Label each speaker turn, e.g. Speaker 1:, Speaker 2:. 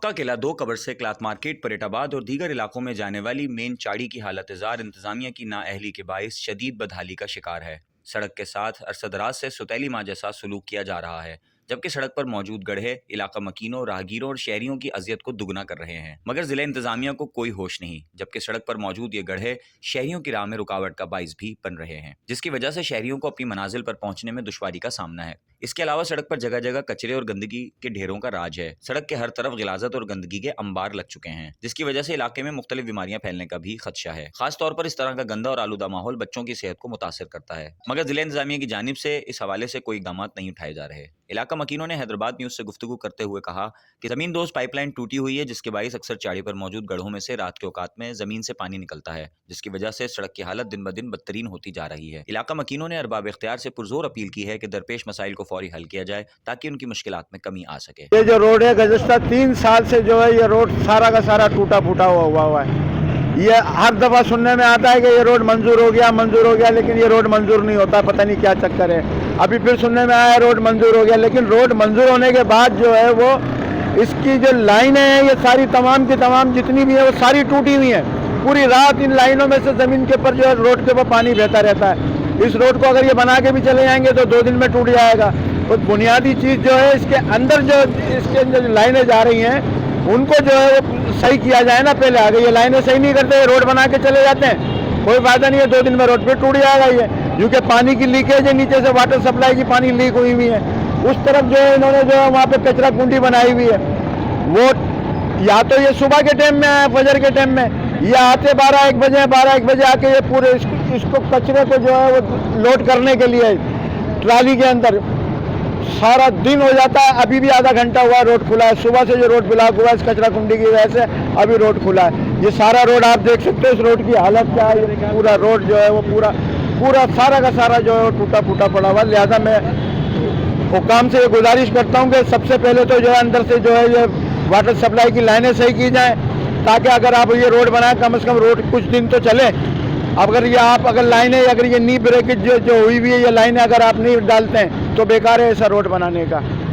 Speaker 1: बक्का किला, दो कब्र से क्लाथ मार्केट, परेटाबाद और दीगर इलाकों में जाने वाली मेन चाड़ी की हालत इजार इंतजामिया की नाअहली के बाइस शदीद बदहाली का शिकार है। सड़क के साथ अरसदराज से सुतैली माँ जैसा सलूक किया जा रहा है, जबकि सड़क पर मौजूद गड्ढे इलाका मकीनों, राहगीरों और शहरियों की अजियत को दुगना कर रहे हैं। मगर जिला इंतजामिया को कोई होश नहीं, जबकि सड़क पर मौजूद ये गड्ढे शहरियों की राह में रुकावट का बाइस भी बन रहे हैं, जिसकी वजह से शहरियों को अपनी मनाजिल पर पहुंचने में दुश्वारी का सामना है। इसके अलावा सड़क पर जगह जगह कचरे और गंदगी के ढेरों का राज है। सड़क के हर तरफ गिलाजत और गंदगी के अंबार लग चुके हैं, जिसकी वजह से इलाके में मुख्तलिफ बीमारियां फैलने का भी खदशा है। खास तौर पर इस तरह का गंदा और आलूदा माहौल बच्चों की सेहत को मुतासर करता है, मगर जिला इंतजामिया की जानिब से इस हवाले से कोई इकदाम नहीं उठाए जा रहे। इलाका मकीनों ने हैदराबाद न्यूज से गुफ्तगू करते हुए कहा कि जमीन दोज पाइपलाइन टूटी हुई है, जिसके बाइस अक्सर चाड़ी पर मौजूद गढ़ों में से रात के औकात में जमीन से पानी निकलता है, जिसकी वजह से सड़क की हालत दिन ब दिन बदतरीन होती जा रही है। इलाका मकीनों ने अरबाब इख्तियार से पुरजोर अपील की है कि दरपेश मसाइल को फौरी हल किया जाए ताकि उनकी मुश्किलात में कमी आ सके।
Speaker 2: ये जो रोड है गुज़श्ता 3 साल से जो है ये रोड सारा का सारा टूटा फूटा हुआ है। ये हर दफ़ा सुनने में आता है कि ये रोड मंजूर हो गया, लेकिन ये रोड मंजूर नहीं होता, पता नहीं क्या चक्कर है। अभी फिर सुनने में आया रोड मंजूर हो गया, लेकिन रोड मंजूर होने के बाद जो है वो इसकी जो लाइनें हैं ये सारी तमाम की तमाम जितनी भी है वो सारी टूटी हुई हैं। पूरी रात इन लाइनों में से ज़मीन के ऊपर जो है रोड के ऊपर पानी बहता रहता है। इस रोड को अगर ये बना के भी चले जाएंगे तो 2 दिन में टूट जाएगा। तो बुनियादी चीज़ जो है इसके अंदर जो इसके जो लाइनें जा रही हैं उनको जो है वो सही किया जाए ना। पहले आगे ये लाइनें सही नहीं करते, रोड बना के चले जाते हैं, कोई फायदा नहीं है। 2 दिन में रोड फिर टूट जाएगा ये, क्योंकि पानी की लीकेज है, नीचे से वाटर सप्लाई की पानी लीक हुई हुई है। उस तरफ जो है इन्होंने जो है वहाँ पे कचरा कुंडी बनाई हुई है। वो या तो ये सुबह के टाइम में आया, फजर के टाइम में, या आते 12-1 बजे आके ये पूरे इसको कचरे को जो है वो लोड करने के लिए ट्राली के अंदर सारा दिन हो जाता है। अभी भी आधा घंटा हुआ रोड खुला है, सुबह से जो रोड ब्लॉक हुआ है इस कचरा कुंडी की वजह से अभी रोड खुला है। ये सारा रोड आप देख सकते हो, इस रोड की हालत क्या है। पूरा रोड जो है वो पूरा सारा का सारा जो है वो टूटा फूटा पड़ा हुआ। लिहाजा मैं हुकाम से ये गुजारिश करता हूँ कि सबसे पहले तो जो है अंदर से जो है ये वाटर सप्लाई की लाइनें सही की जाएँ, ताकि अगर आप ये रोड बनाएं कम से कम रोड कुछ दिन तो चले। अगर लाइनें अगर ये नी ब्रेकेज जो हुई हुई है, ये लाइनें अगर आप नहीं डालते हैं तो बेकार है ऐसा रोड बनाने का।